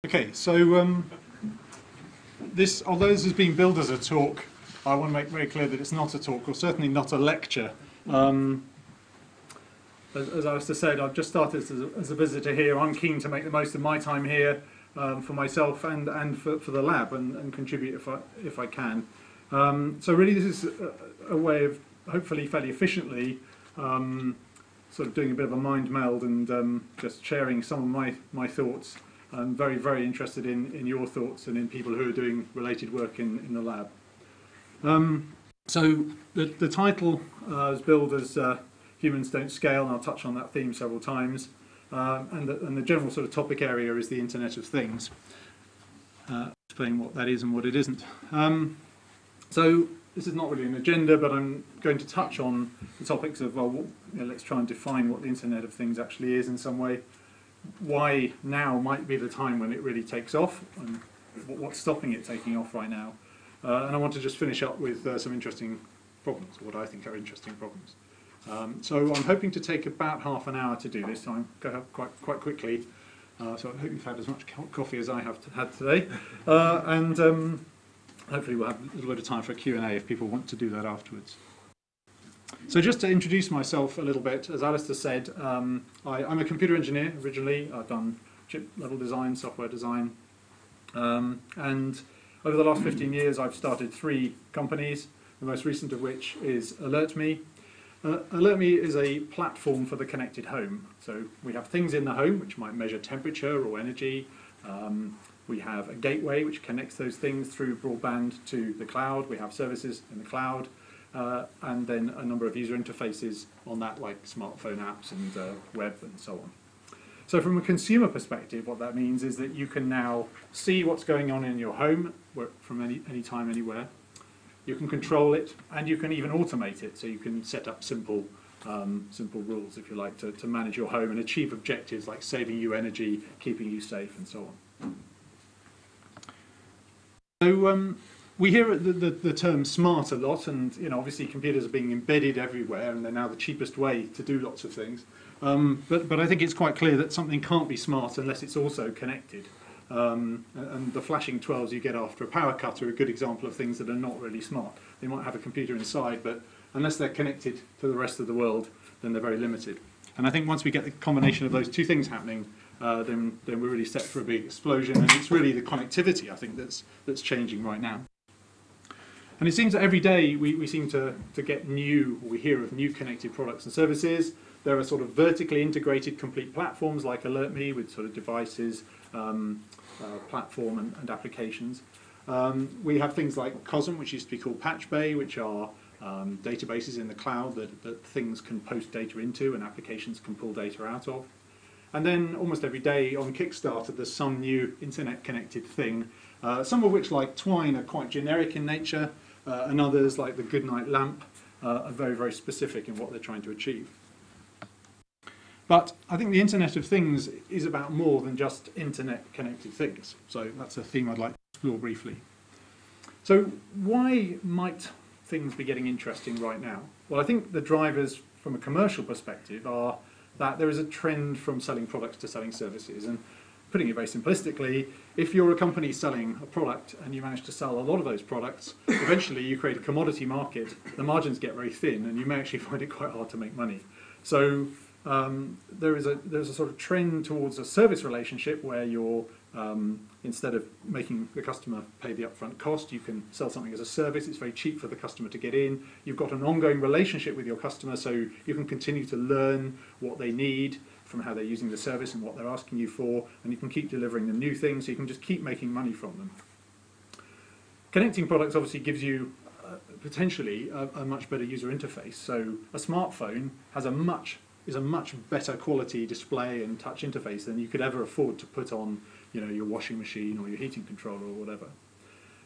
Okay, so although this is being billed as a talk, I want to make very clear that it's not a talk, or certainly not a lecture. As Alistair said, I've just started as a visitor here. I'm keen to make the most of my time here for myself and for the lab and contribute if I can. So really this is a way of hopefully fairly efficiently sort of doing a bit of a mind meld and just sharing some of my thoughts. I'm very, very interested in your thoughts and in people who are doing related work in the lab. So the title is billed as Humans Don't Scale, and I'll touch on that theme several times. And the general sort of topic area is the Internet of Things. Explain what that is and what it isn't. So this is not really an agenda, but I'm going to touch on the topics of, well, let's try and define what the Internet of Things actually is in some way. Why now might be the time when it really takes off, and what's stopping it taking off right now. And I want to just finish up with some interesting problems, or what I think are interesting problems. So I'm hoping to take about half an hour to do this. So I'm going to have quite quickly. So I hope you've had as much coffee as I have had today. And hopefully we'll have a little bit of time for a Q&A if people want to do that afterwards. So just to introduce myself a little bit, as Alistair said, I'm a computer engineer originally. I've done chip-level design, software design, and over the last 15 years I've started 3 companies, the most recent of which is AlertMe. AlertMe is a platform for the connected home. So we have things in the home which might measure temperature or energy. We have a gateway which connects those things through broadband to the cloud. We have services in the cloud. And then a number of user interfaces on that, like smartphone apps and web and so on. So from a consumer perspective, what that means is that you can now see what's going on in your home from any time, anywhere. You can control it, and you can even automate it. So you can set up simple rules, if you like, to manage your home and achieve objectives like saving you energy, keeping you safe, and so on. So we hear the term smart a lot, and obviously computers are being embedded everywhere, and they're now the cheapest way to do lots of things. But I think it's quite clear that something can't be smart unless it's also connected. And the flashing 12s you get after a power cut are a good example of things that are not really smart. They might have a computer inside, but unless they're connected to the rest of the world, then they're very limited. And I think once we get the combination of those two things happening, then we're really set for a big explosion. And it's really the connectivity, I think, that's changing right now. And it seems that every day we seem to get we hear of new connected products and services. There are sort of vertically integrated complete platforms like AlertMe with sort of devices, platform and applications. We have things like COSM, which used to be called Patch Bay, which are databases in the cloud that things can post data into and applications can pull data out of. And then almost every day on Kickstarter there's some new internet connected thing, some of which, like Twine, are quite generic in nature, and others like the Goodnight Lamp are very, very specific in what they're trying to achieve. But I think the Internet of Things is about more than just internet connected things. So that's a theme I'd like to explore briefly. So why might things be getting interesting right now? Well, I think the drivers from a commercial perspective are that there is a trend from selling products to selling services. And putting it very simplistically, if you're a company selling a product and you manage to sell a lot of those products, eventually you create a commodity market, the margins get very thin, and you may actually find it quite hard to make money. So there's a sort of trend towards a service relationship where you're, instead of making the customer pay the upfront cost, you can sell something as a service. It's very cheap for the customer to get in. You've got an ongoing relationship with your customer, so you can continue to learn what they need from how they're using the service and what they're asking you for, and you can keep delivering them new things, so you can just keep making money from them. Connecting products obviously gives you potentially a much better user interface. So a smartphone is a much better quality display and touch interface than you could ever afford to put on your washing machine or your heating controller or whatever.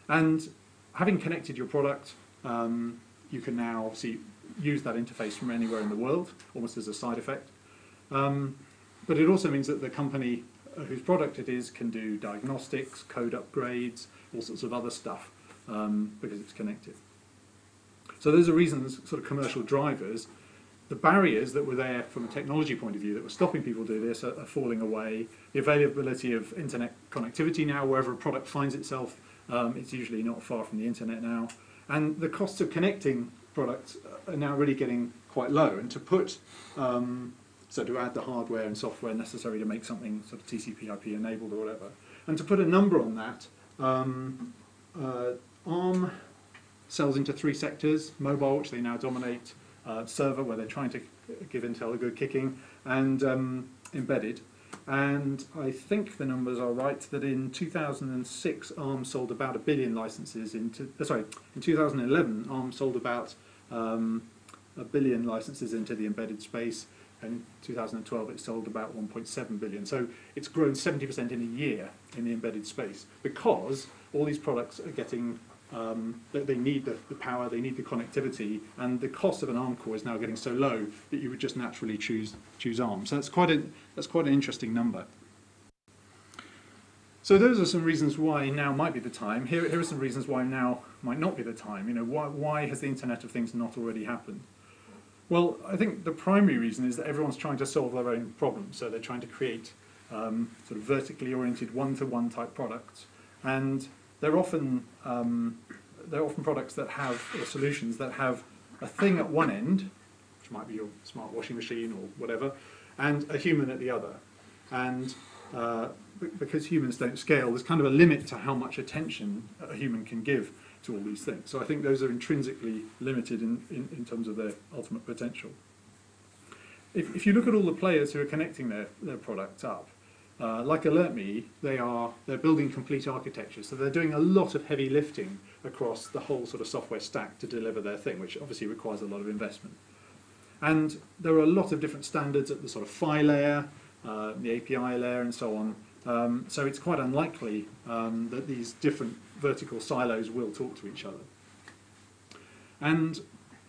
And having connected your product, you can now obviously use that interface from anywhere in the world, almost as a side effect. But it also means that the company whose product it is can do diagnostics, code upgrades, all sorts of other stuff because it's connected. So those are reasons, sort of commercial drivers. the barriers that were there from a technology point of view that were stopping people do this are falling away. The availability of internet connectivity now, wherever a product finds itself, it's usually not far from the internet now. And the costs of connecting products are now really getting quite low. And to put, so to add the hardware and software necessary to make something sort of TCP/IP enabled or whatever, and to put a number on that, ARM sells into 3 sectors: mobile, which they now dominate, server, where they're trying to give Intel a good kicking, and embedded. And I think the numbers are right that in 2006 ARM sold about 1 billion licenses into, in 2011 ARM sold about 1 billion licenses into the embedded space, and in 2012 it sold about 1.7 billion. So it's grown 70% in a year in the embedded space, because all these products are getting, they need the power, they need the connectivity, and the cost of an ARM core is now getting so low that you would just naturally choose ARM. So that's quite an interesting number. So those are some reasons why now might be the time. Here are some reasons why now might not be the time. You know, why has the Internet of Things not already happened? Well, I think the primary reason is that everyone's trying to solve their own problems. So they're trying to create sort of vertically oriented one-to-one type products, and they're often products that have, or solutions that have a thing at one end, which might be your smart washing machine or whatever, and a human at the other. And because humans don't scale, there's kind of a limit to how much attention a human can give to all these things. So I think those are intrinsically limited in terms of their ultimate potential. If you look at all the players who are connecting their products up, like AlertMe, they're building complete architecture, so they're doing a lot of heavy lifting across the whole sort of software stack to deliver their thing, which obviously requires a lot of investment. And there are a lot of different standards at the sort of PHY layer, the API layer, and so on. So it's quite unlikely that these different vertical silos will talk to each other. And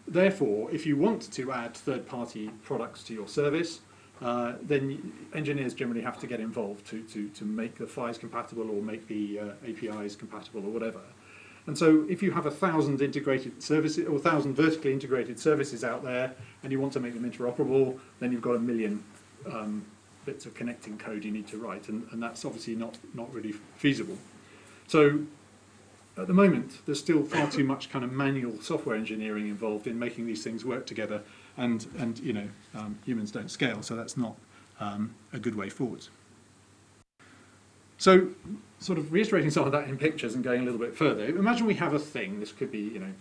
therefore, if you want to add third-party products to your service, then engineers generally have to get involved to make the PHYs compatible or make the APIs compatible or whatever. And so if you have 1,000 integrated services or 1,000 vertically integrated services out there and you want to make them interoperable, then you've got 1 million bits of connecting code you need to write, and that's obviously not really feasible. So at the moment, there's still far too much kind of manual software engineering involved in making these things work together, and you know, humans don't scale, so that's not a good way forward. So, sort of reiterating some of that in pictures and going a little bit further, imagine we have a thing. This could be, you know,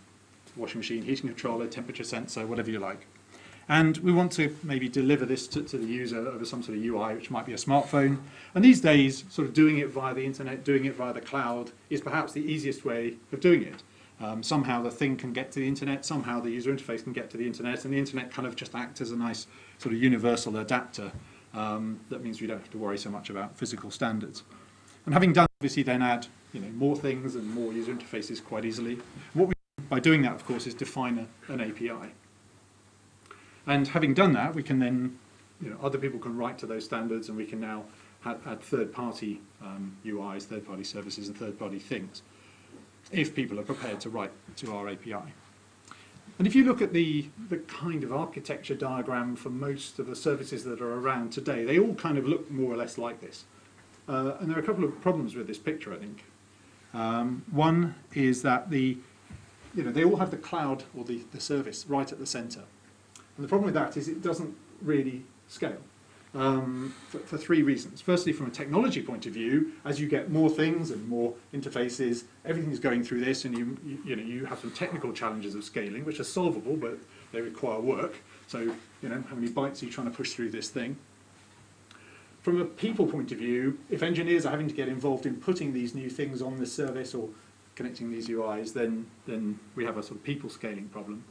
washing machine, heating controller, temperature sensor, whatever you like. And we want to maybe deliver this to the user over some sort of UI, which might be a smartphone. And these days, sort of doing it via the internet, doing it via the cloud, is perhaps the easiest way of doing it. Somehow the thing can get to the internet, somehow the user interface can get to the internet, and the internet kind of just acts as a nice sort of universal adapter. That means we don't have to worry so much about physical standards. And having done, obviously, then add, you know, more things and more user interfaces quite easily. What we do by doing that, of course, is define an API. And having done that, we can then, you know, other people can write to those standards, and we can now add third-party UIs, third-party services, and third-party things, if people are prepared to write to our API. And if you look at the kind of architecture diagram for most of the services that are around today, they all kind of look more or less like this. And there are a couple of problems with this picture, I think. One is that they all have the cloud or the service right at the center. And the problem with that is it doesn't really scale for 3 reasons. Firstly, from a technology point of view, as you get more things and more interfaces, everything's going through this, and you have some technical challenges of scaling, which are solvable, but they require work. So, you know, how many bytes are you trying to push through this thing? From a people point of view, if engineers are having to get involved in putting these new things on the service or connecting these UIs, then we have a sort of people scaling problem.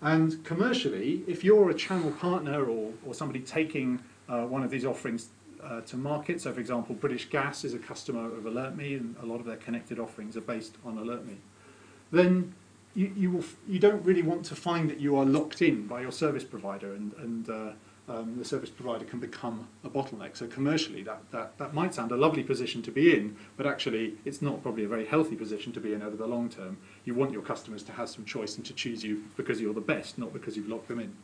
And commercially, if you're a channel partner or somebody taking one of these offerings to market, so for example, British Gas is a customer of AlertMe, and a lot of their connected offerings are based on AlertMe, then you don't really want to find that you are locked in by your service provider, and the service provider can become a bottleneck. So commercially, that might sound a lovely position to be in, but actually it's not probably a very healthy position to be in over the long term. You want your customers to have some choice and to choose you because you're the best, not because you've locked them in.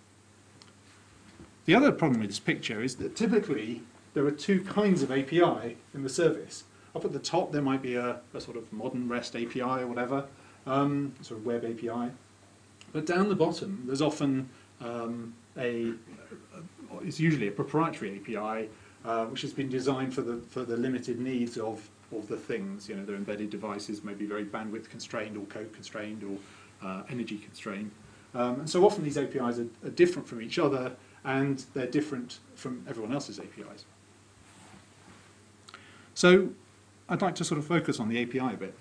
The other problem with this picture is that typically there are two kinds of API in the service. Up at the top there might be a sort of modern REST API or whatever, sort of web API. But down the bottom there's often it's usually a proprietary API which has been designed for the limited needs of the things. You know, their embedded devices may be very bandwidth constrained or code constrained or energy constrained. And so often these APIs are different from each other, and they're different from everyone else's APIs. So I'd like to sort of focus on the API a bit.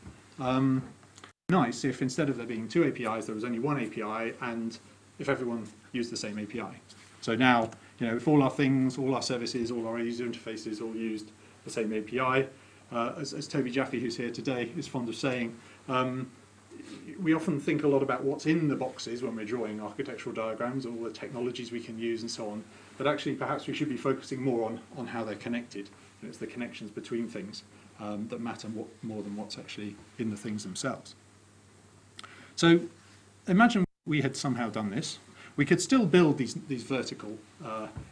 Nice if instead of there being two APIs, there was only one API, and if everyone used the same API. So now, you know, if all our things, all our services, all our user interfaces all used the same API, as Toby Jaffe, who's here today, is fond of saying, we often think a lot about what's in the boxes when we're drawing architectural diagrams, all the technologies we can use and so on, but actually perhaps we should be focusing more on how they're connected. And it's the connections between things that matter more than what's actually in the things themselves. So imagine we had somehow done this. We could still build these vertical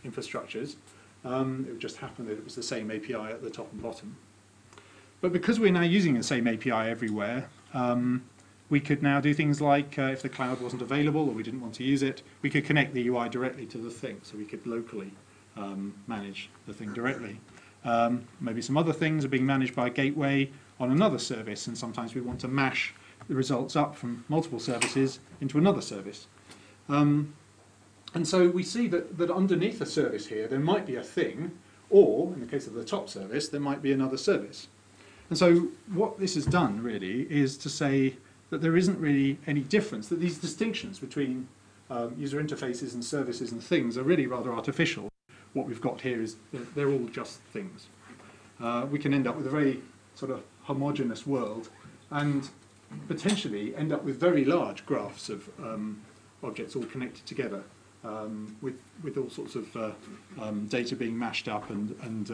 infrastructures. It would just happen that it was the same API at the top and bottom. But because we're now using the same API everywhere, we could now do things like, if the cloud wasn't available or we didn't want to use it, we could connect the UI directly to the thing, so we could locally manage the thing directly. Maybe some other things are being managed by a gateway on another service, and sometimes we want to mash the results up from multiple services into another service. And so we see that underneath a service here, there might be a thing, or, in the case of the top service, there might be another service. And so what this has done, really, is to say that there isn't really any difference, that these distinctions between user interfaces and services and things are really rather artificial. What we've got here is they're all just things. We can end up with a very sort of homogeneous world and potentially end up with very large graphs of objects all connected together with all sorts of data being mashed up and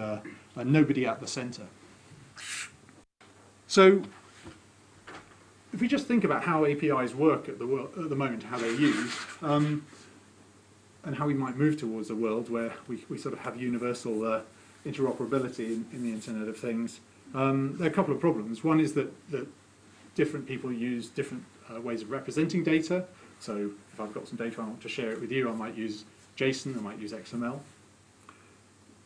nobody at the center. So if we just think about how APIs work at the moment, how they're used, and how we might move towards a world where we sort of have universal interoperability in the Internet of Things, there are a couple of problems. One is that different people use different ways of representing data. So if I've got some data I want to share it with you, I might use JSON, I might use XML.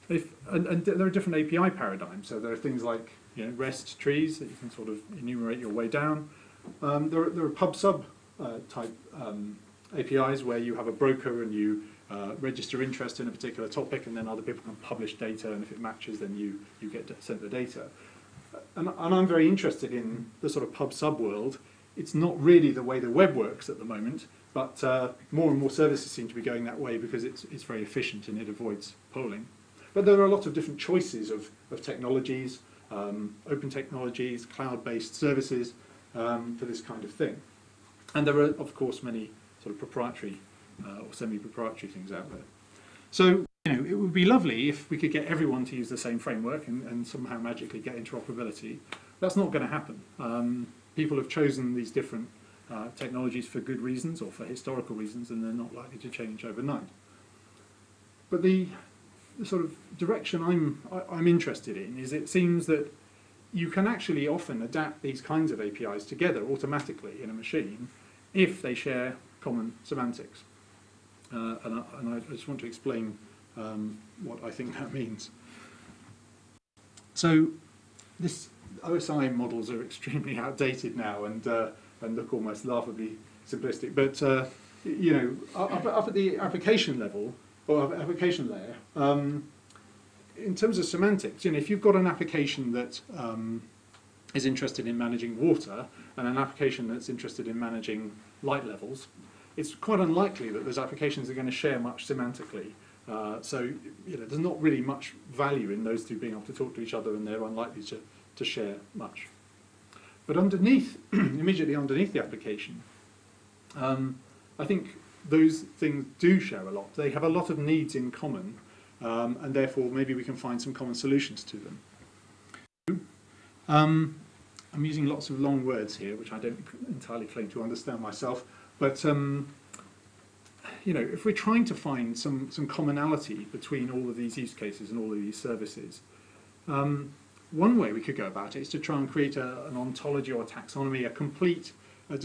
And there are different API paradigms. So there are things like, you know, REST trees that you can sort of enumerate your way down. There are pub-sub type APIs where you have a broker and you register interest in a particular topic, and then other people can publish data, and if it matches then you get sent the data. And I'm very interested in the sort of pub-sub world. It's not really the way the web works at the moment, but more and more services seem to be going that way because it's very efficient and it avoids polling. But there are a lot of different choices of technologies, open technologies, cloud-based services for this kind of thing. And there are, of course, many sort of proprietary or semi-proprietary things out there. So, you know, it would be lovely if we could get everyone to use the same framework and somehow magically get interoperability. That's not going to happen. People have chosen these different technologies for good reasons or for historical reasons, and they're not likely to change overnight. But the sort of direction I'm interested in is it seems that you can actually often adapt these kinds of APIs together automatically in a machine if they share common semantics. And I just want to explain what I think that means. So this OSI models are extremely outdated now and look almost laughably simplistic. But you know, up at the application level or application layer, in terms of semantics, you know, if you've got an application that is interested in managing water and an application that's interested in managing light levels, it's quite unlikely that those applications are going to share much semantically. So you know, there's not really much value in those two being able to talk to each other, and they're unlikely to share much. But underneath, immediately underneath the application, I think those things do share a lot. They have a lot of needs in common, and therefore maybe we can find some common solutions to them. I'm using lots of long words here, which I don't entirely claim to understand myself, but you you know, if we're trying to find some commonality between all of these use cases and all of these services, one way we could go about it is to try and create an ontology or a taxonomy, a complete a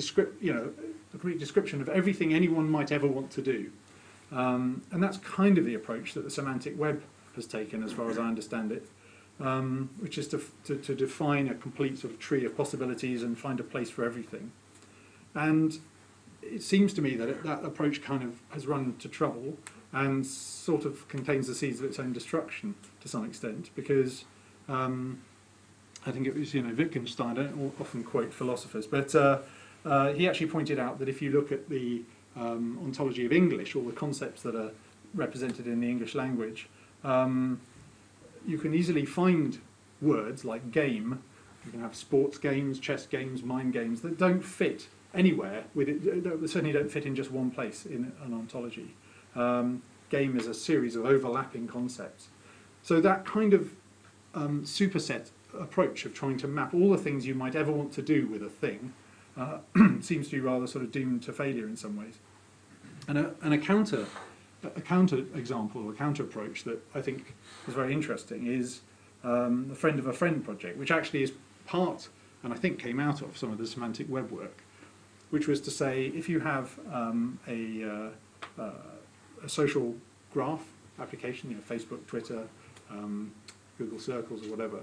complete description of everything anyone might ever want to do. And that's kind of the approach that the semantic web has taken, as far as I understand it, which is to define a complete sort of tree of possibilities and find a place for everything. And it seems to me that that approach kind of has run into trouble and sort of contains the seeds of its own destruction to some extent, because I think it was, Wittgenstein, I don't often quote philosophers, but he actually pointed out that if you look at the ontology of English, all the concepts that are represented in the English language, you can easily find words like game. You can have sports games, chess games, mind games that don't fit anywhere with it. They certainly don't fit in just one place in an ontology. Game is a series of overlapping concepts. So that kind of superset approach of trying to map all the things you might ever want to do with a thing seems to be rather sort of doomed to failure in some ways. And a counter example, or a counter approach that I think is very interesting is the Friend of a Friend project, which actually is part, and I think came out of some of the semantic web work, which was to say, if you have a social graph application, Facebook, Twitter, Google Circles or whatever,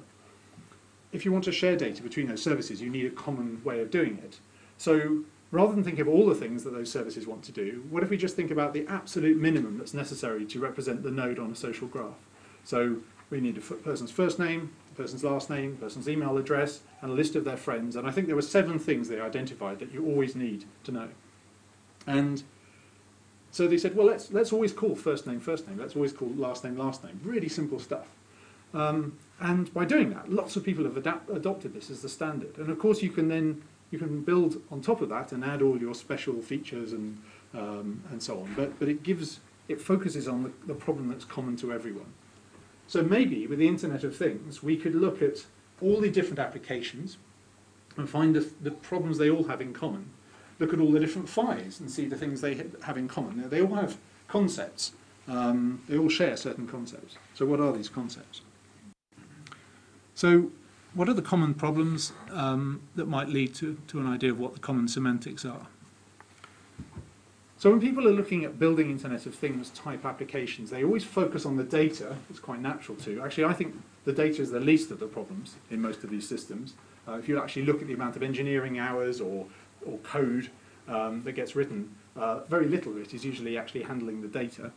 if you want to share data between those services, you need a common way of doing it. So rather than think of all the things that those services want to do, what if we just think about the absolute minimum that's necessary to represent the node on a social graph? So we need a person's first name, a person's last name, a person's email address, and a list of their friends. And I think there were 7 things they identified that you always need to know. And so they said, well, let's always call first name, let's always call last name, last name. Really simple stuff. And by doing that, lots of people have adopted this as the standard. And of course, you can build on top of that and add all your special features and so on. But it focuses on the problem that's common to everyone. So maybe with the Internet of Things, we could look at all the different applications and find the problems they all have in common. Look at all the different FIs and see the things they have in common. Now, they all have concepts. They all share certain concepts. So what are these concepts? So what are the common problems that might lead to an idea of what the common semantics are? So when people are looking at building Internet of Things type applications, they always focus on the data. It's quite natural to. Actually, I think the data is the least of the problems in most of these systems. If you actually look at the amount of engineering hours or code that gets written, very little of it is usually actually handling the data.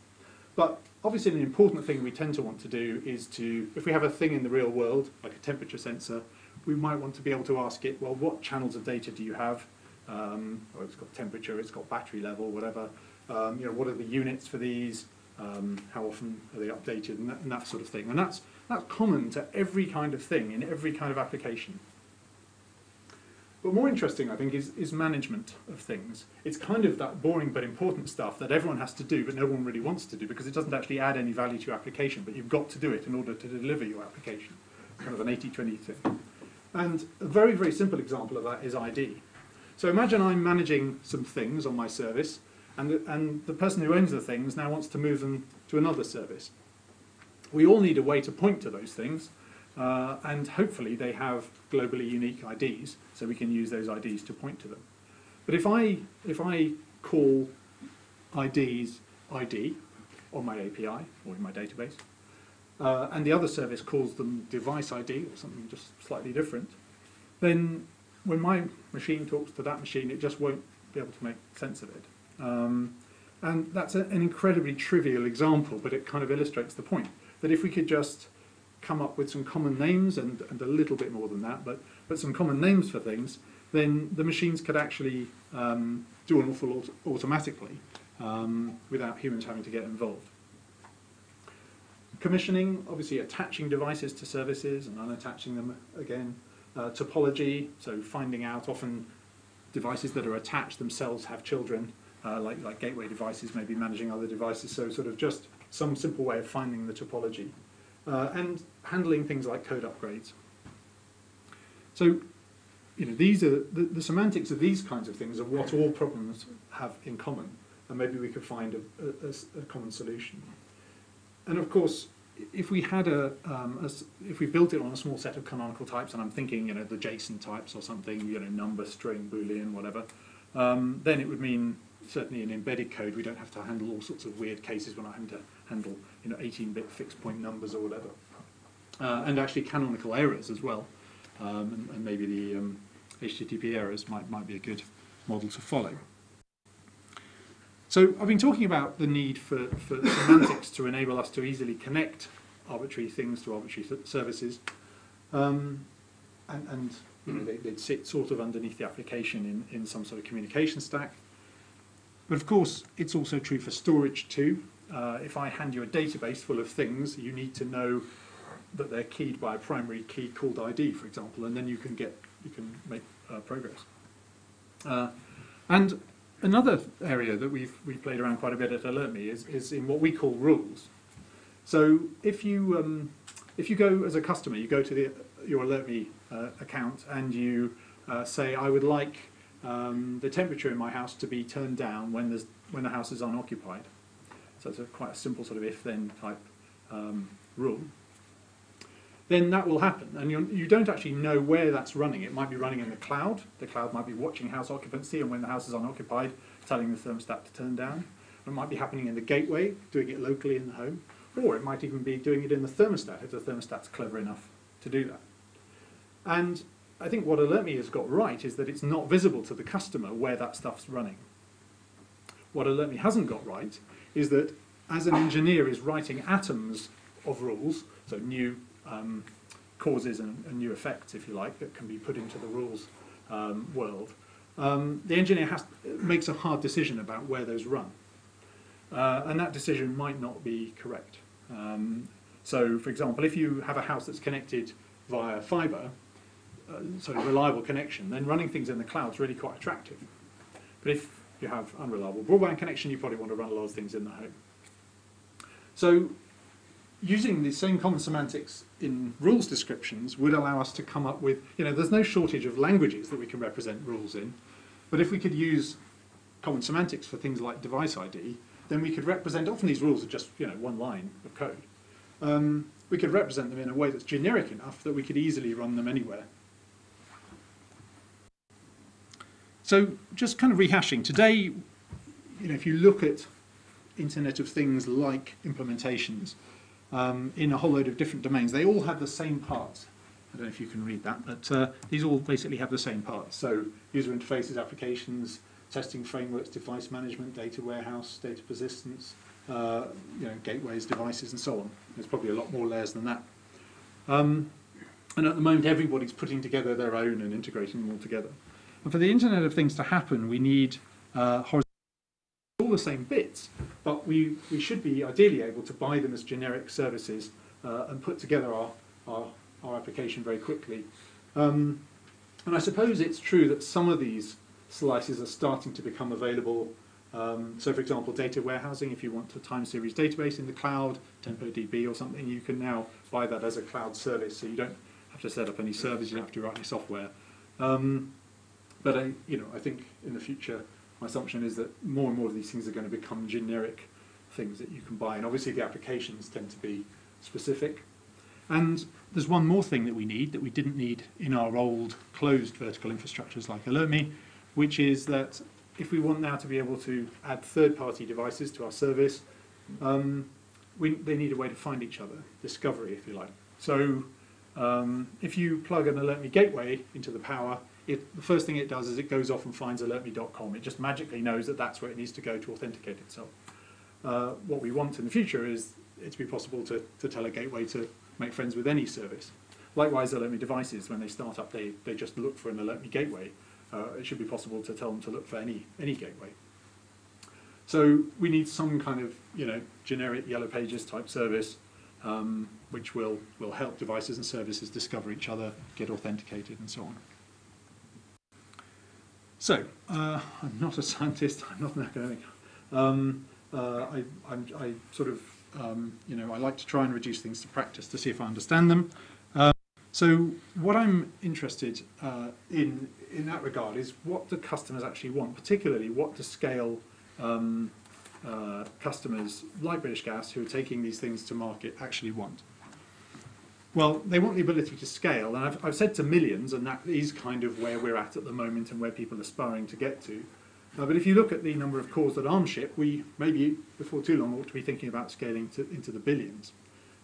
But obviously an important thing we tend to want to do is to, if we have a thing in the real world, like a temperature sensor, we might want to be able to ask it, well, what channels of data do you have? Or it's got temperature, it's got battery level, whatever. What are the units for these? How often are they updated? And that sort of thing. And that's common to every kind of thing in every kind of application. But more interesting, I think, is management of things. It's kind of that boring but important stuff that everyone has to do, but no one really wants to do because it doesn't actually add any value to your application, but you've got to do it in order to deliver your application. Kind of an 80-20 thing. And a very, very simple example of that is ID. So imagine I'm managing some things on my service, and the person who owns the things now wants to move them to another service. We all need a way to point to those things, and hopefully they have globally unique IDs, so we can use those IDs to point to them. But if I call IDs ID on my API or in my database, and the other service calls them device ID or something just slightly different, then when my machine talks to that machine, it just won't be able to make sense of it. And that's an incredibly trivial example, but it kind of illustrates the point, that if we could just come up with some common names and a little bit more than that, but some common names for things, then the machines could actually do an awful lot automatically without humans having to get involved. Commissioning, obviously attaching devices to services and unattaching them again. Topology, so finding out often devices that are attached themselves have children, like gateway devices, maybe managing other devices, so sort of just some simple way of finding the topology. And handling things like code upgrades. So, these are the semantics of these kinds of things are what all problems have in common. and maybe we could find a common solution. And of course, if we had if we built it on a small set of canonical types, and I'm thinking, you know, the JSON types or something, you know, number, string, boolean, whatever, then it would mean certainly in embedded code we don't have to handle all sorts of weird cases. We're not having to handle, you know, 18-bit fixed point numbers or whatever, and actually canonical errors as well, and maybe the HTTP errors might be a good model to follow. So I've been talking about the need for semantics to enable us to easily connect arbitrary things to arbitrary services, and you know, they'd sit sort of underneath the application in some sort of communication stack. But of course, it's also true for storage too. If I hand you a database full of things, you need to know that they're keyed by a primary key called ID, for example, and then you can make progress. And another area that we've played around quite a bit at AlertMe is in what we call rules. So if you go as a customer, you go to your AlertMe account and you say, I would like the temperature in my house to be turned down when the house is unoccupied. So it's quite a simple sort of if-then type rule. Then that will happen, and you don't actually know where that's running. It might be running in the cloud. The cloud might be watching house occupancy, and when the house is unoccupied, telling the thermostat to turn down. It might be happening in the gateway, doing it locally in the home, or it might even be doing it in the thermostat, if the thermostat's clever enough to do that. And I think what AlertMe has got right is that it's not visible to the customer where that stuff's running. What AlertMe hasn't got right is that as an engineer is writing atoms of rules, so new causes and new effects, if you like, that can be put into the rules world, the engineer makes a hard decision about where those run. And that decision might not be correct. So, for example, if you have a house that's connected via fibre, so a reliable connection, then running things in the cloud is really quite attractive. But if you have unreliable broadband connection, you probably want to run a lot of things in the home. So using the same common semantics in rules descriptions would allow us to come up with, you know, there's no shortage of languages that we can represent rules in, but if we could use common semantics for things like device ID, then we could represent, often these rules are just, you know, one line of code. We could represent them in a way that's generic enough that we could easily run them anywhere. So just kind of rehashing, today, you know, if you look at Internet of Things like implementations in a whole load of different domains, they all have the same parts. I don't know if you can read that, but these all basically have the same parts. So user interfaces, applications, testing frameworks, device management, data warehouse, data persistence, you know, gateways, devices, and so on. There's probably a lot more layers than that. And at the moment, everybody's putting together their own and integrating them all together. And for the Internet of Things to happen, we need horizontal, all the same bits, but we should be ideally able to buy them as generic services and put together our application very quickly. And I suppose it's true that some of these slices are starting to become available. So for example, data warehousing, if you want a time series database in the cloud, TempoDB or something, you can now buy that as a cloud service, so you don't have to set up any servers, you don't have to write any software. But I think in the future, my assumption is that more and more of these things are going to become generic things that you can buy, and obviously the applications tend to be specific. And there's one more thing that we need that we didn't need in our old closed vertical infrastructures like AlertMe, which is that if we want now to be able to add third-party devices to our service, they need a way to find each other, discovery, if you like. So if you plug an AlertMe gateway into the power, the first thing it does is it goes off and finds alertme.com. It just magically knows that that's where it needs to go to authenticate itself. What we want in the future is it to be possible to tell a gateway to make friends with any service. Likewise, AlertMe devices, when they start up, they just look for an AlertMe gateway. It should be possible to tell them to look for any gateway. So we need some kind of, you know, generic Yellow Pages type service which will help devices and services discover each other, get authenticated, and so on. So I'm not a scientist. I'm not an academic. I sort of you know, I like to try and reduce things to practice to see if I understand them. So what I'm interested in that regard is what the customers actually want, particularly what to scale customers like British Gas who are taking these things to market actually want? Well, they want the ability to scale, and I've said to millions, and that is kind of where we're at the moment and where people are aspiring to get to. But if you look at the number of cores that ARM ship, we maybe before too long ought to be thinking about scaling into the billions.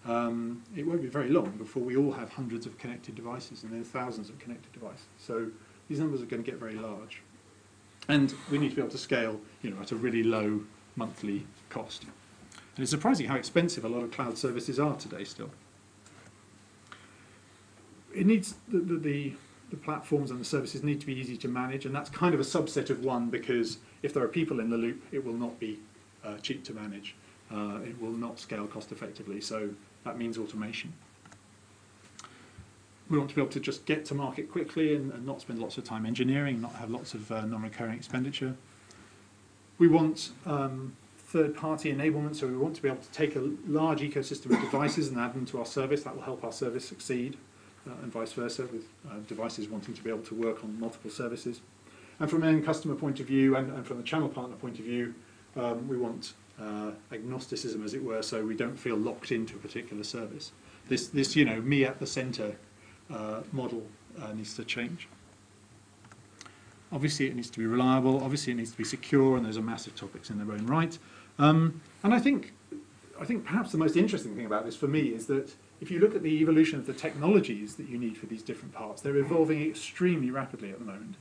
It won't be very long before we all have hundreds of connected devices and then thousands of connected devices. So these numbers are going to get very large. And we need to be able to scale, at a really low monthly cost. And it's surprising how expensive a lot of cloud services are today still. It needs the platforms and the services need to be easy to manage, and that's kind of a subset of one, because if there are people in the loop, it will not be cheap to manage. It will not scale cost effectively, so that means automation. We want to be able to just get to market quickly and not spend lots of time engineering, not have lots of non-recurring expenditure. We want third-party enablement, so we want to be able to take a large ecosystem of devices and add them to our service. That will help our service succeed, and vice versa, with devices wanting to be able to work on multiple services. And from an end customer point of view and from the channel partner point of view, we want agnosticism, as it were, so we don't feel locked into a particular service. This me at the centre model needs to change. Obviously, it needs to be reliable. Obviously, it needs to be secure, and those are massive topics in their own right. And I think perhaps the most interesting thing about this for me is that if you look at the evolution of the technologies that you need for these different parts, they're evolving extremely rapidly at the moment.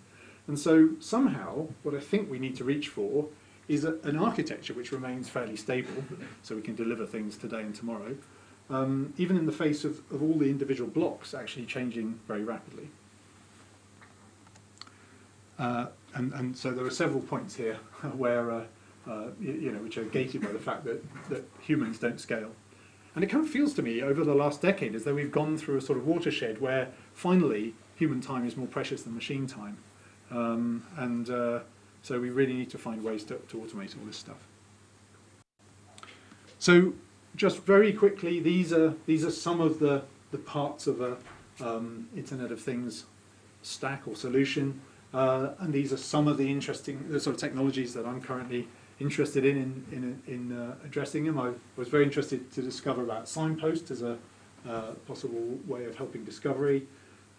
And so somehow, what I think we need to reach for is an architecture which remains fairly stable, so we can deliver things today and tomorrow, even in the face of all the individual blocks actually changing very rapidly. And so there are several points here where, which are gated by the fact that humans don't scale. And it kind of feels to me over the last decade as though we've gone through a sort of watershed where finally human time is more precious than machine time. So we really need to find ways to automate all this stuff. So just very quickly, these are some of the parts of a Internet of Things stack or solution. And these are some of the interesting sort of technologies that I'm currently interested in addressing them. I was very interested to discover about Signpost as a possible way of helping discovery.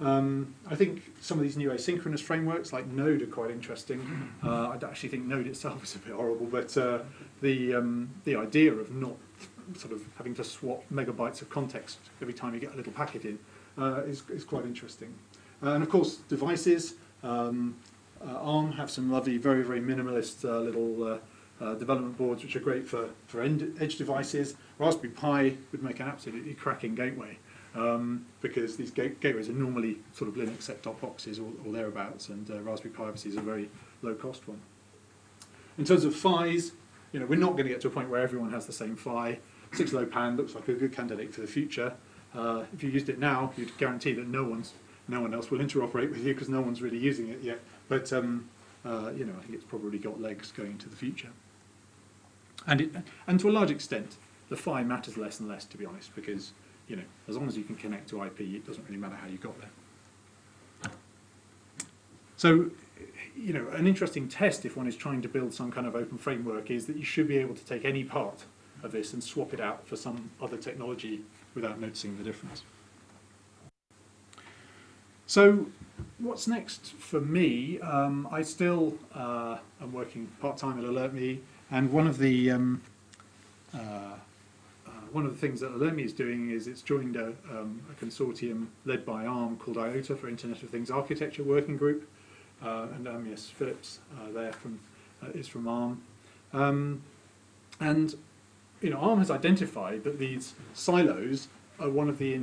I think some of these new asynchronous frameworks like Node are quite interesting. I actually think Node itself is a bit horrible, but the idea of not sort of having to swap megabytes of context every time you get a little packet in is quite interesting. And of course, devices. ARM have some lovely, very, very minimalist little development boards which are great for edge devices. Raspberry Pi would make an absolutely cracking gateway because these gateways are normally sort of Linux set-top boxes or thereabouts, and Raspberry Pi obviously is a very low-cost one. In terms of PHYs, we're not going to get to a point where everyone has the same PHY. 6LoWPAN looks like a good candidate for the future. If you used it now, you'd guarantee that no one else will interoperate with you because no one's really using it yet. But I think it's probably got legs going into the future. And to a large extent, the PHY matters less and less, to be honest, because as long as you can connect to IP, it doesn't really matter how you got there. So, an interesting test if one is trying to build some kind of open framework is that you should be able to take any part of this and swap it out for some other technology without noticing the difference. So what's next for me? I still am working part-time at AlertMe, and one of the things that AlertMe is doing is it's joined a consortium led by ARM called IOTA for Internet of Things Architecture Working Group, and Amias Phillips there is from ARM. And ARM has identified that these silos are one of the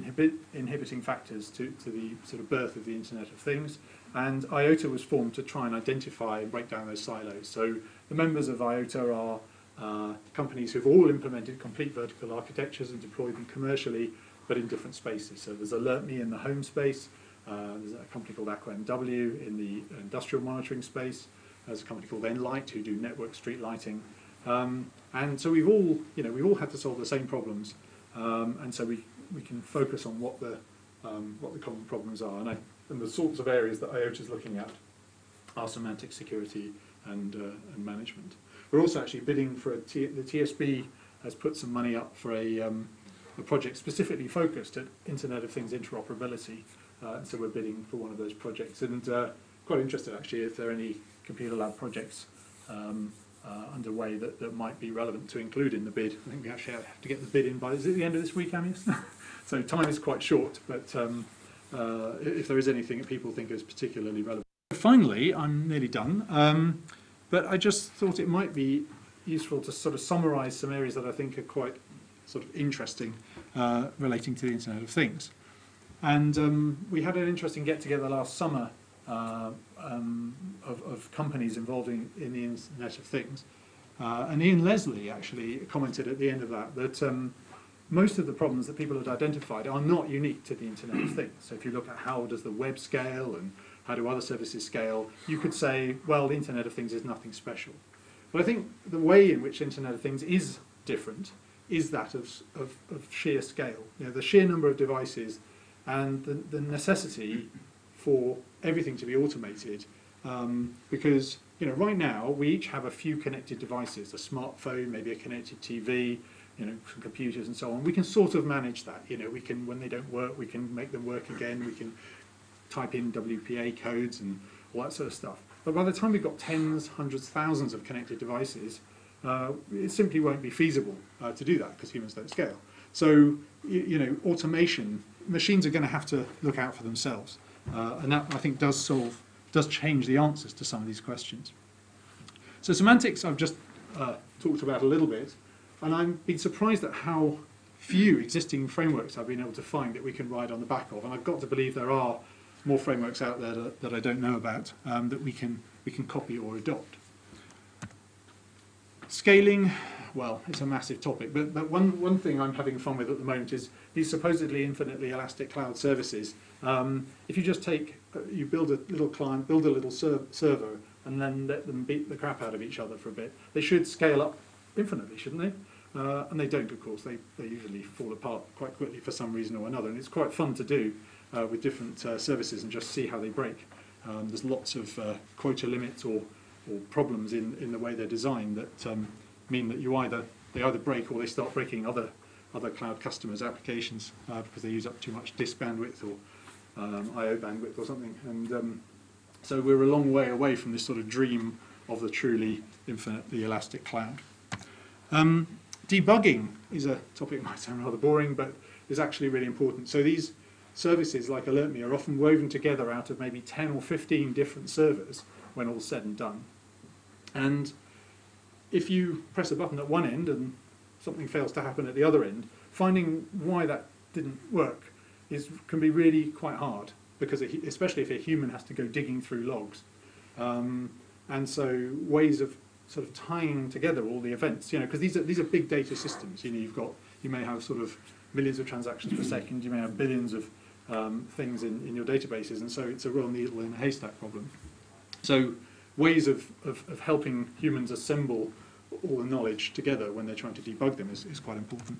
inhibiting factors to the sort of birth of the Internet of Things, and IOTA was formed to try and identify and break down those silos. So the members of IOTA are companies who've all implemented complete vertical architectures and deployed them commercially, but in different spaces. So there's AlertMe in the home space, there's a company called AquaMW in the industrial monitoring space, there's a company called Enlight who do network street lighting, and so we've all had to solve the same problems, and so we can focus on what the common problems are, and the sorts of areas that IOTA is looking at are semantic security, and management. We're also actually bidding for the TSB has put some money up for a project specifically focused at Internet of Things interoperability. So we're bidding for one of those projects, and quite interested actually if there are any computer lab projects underway that might be relevant to include in the bid. I think we actually have to get the bid in by, is it the end of this week, Amias? So time is quite short, but if there is anything that people think is particularly relevant. Finally, I'm nearly done, but I just thought it might be useful to sort of summarise some areas that I think are quite sort of interesting relating to the Internet of Things. And we had an interesting get-together last summer of companies involved in the Internet of Things. And Ian Leslie actually commented at the end of that most of the problems that people had identified are not unique to the Internet of Things. So if you look at how does the web scale and how do other services scale, you could say, well, the Internet of Things is nothing special. But I think the way in which Internet of Things is different is that of sheer scale. You know, the sheer number of devices and the necessity for everything to be automated, because right now we each have a few connected devices, a smartphone, maybe a connected TV, some computers and so on. We can sort of manage that. We can, when they don't work, we can make them work again. We can type in WPA codes and all that sort of stuff. But by the time we've got tens, hundreds, thousands of connected devices, it simply won't be feasible to do that because humans don't scale. So, automation, machines are going to have to look out for themselves. And that, I think, does change the answers to some of these questions. So semantics I've just talked about a little bit, and I've been surprised at how few existing frameworks I've been able to find that we can ride on the back of. And I've got to believe there are more frameworks out there that I don't know about that we can copy or adopt. Scaling, well, it's a massive topic, but one thing I'm having fun with at the moment is these supposedly infinitely elastic cloud services. If you just you build a little client, build a little server, and then let them beat the crap out of each other for a bit, they should scale up infinitely, shouldn't they? And they don't, of course. They usually fall apart quite quickly for some reason or another, and it's quite fun to do with different services and just see how they break. There's lots of quota limits or problems in the way they're designed that mean that they either break or they start breaking other cloud customers' applications because they use up too much disk bandwidth or I/O bandwidth or something. And so we're a long way away from this sort of dream of the truly infinitely elastic cloud. Debugging is a topic that might sound rather boring, but is actually really important. So these services like AlertMe are often woven together out of maybe 10 or 15 different servers when all's said and done. And if you press a button at one end and something fails to happen at the other end, finding why that didn't work can be really quite hard, because especially if a human has to go digging through logs. And so ways of sort of tying together all the events, because these are big data systems. You may have sort of millions of transactions per second. You may have billions of things in your databases, and so it's a real needle in a haystack problem. So ways of helping humans assemble all the knowledge together when they're trying to debug them is quite important.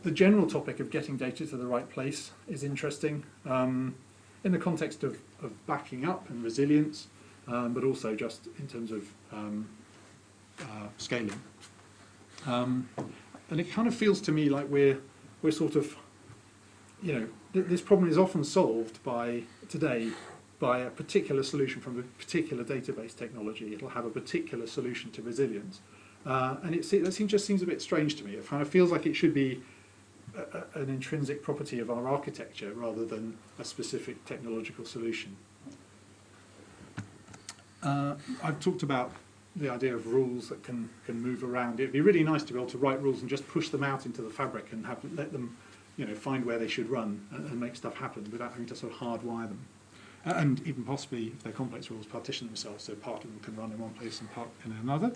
The general topic of getting data to the right place is interesting in the context of backing up and resilience, but also just in terms of scaling. And it kind of feels to me like we're sort of, this problem is often solved today by a particular solution from a particular database technology. It'll have a particular solution to resilience. And that just seems a bit strange to me. It kind of feels like it should be an intrinsic property of our architecture rather than a specific technological solution. I've talked about the idea of rules that can move around. It'd be really nice to be able to write rules and just push them out into the fabric and let them find where they should run and make stuff happen without having to sort of hardwire them. And even possibly, if they're complex rules, partition themselves so part of them can run in one place and part in another.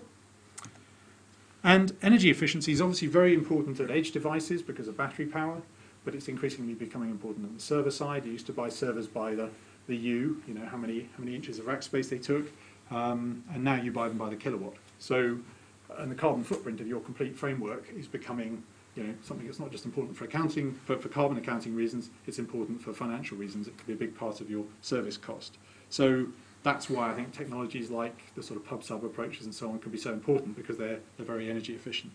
And energy efficiency is obviously very important at edge devices because of battery power, but it's increasingly becoming important on the server side. You used to buy servers by the U, how many inches of rack space they took, and now you buy them by the kilowatt. So, and the carbon footprint of your complete framework is becoming something that's not just important for accounting, for carbon accounting reasons, it's important for financial reasons. It could be a big part of your service cost. So that's why I think technologies like the sort of pub-sub approaches and so on can be so important, because they're very energy efficient.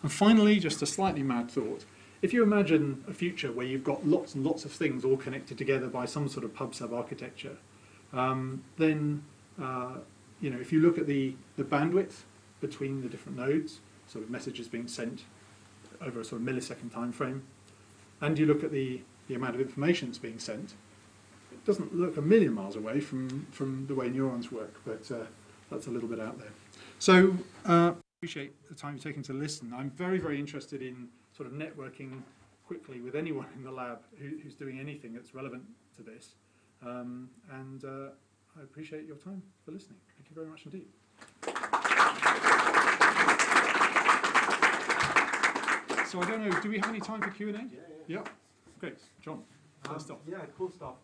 And finally, just a slightly mad thought. If you imagine a future where you've got lots and lots of things all connected together by some sort of pub-sub architecture, then if you look at the bandwidth between the different nodes, sort of messages being sent over a sort of millisecond time frame, and you look at the amount of information that's being sent, it doesn't look a million miles away from the way neurons work, but that's a little bit out there. So appreciate the time you've taken to listen. I'm very, very interested in sort of networking quickly with anyone in the lab who's doing anything that's relevant to this. And I appreciate your time for listening. Thank you very much indeed. So I don't know, do we have any time for Q&A? Yeah. Okay, John, first off. Yeah, cool stuff.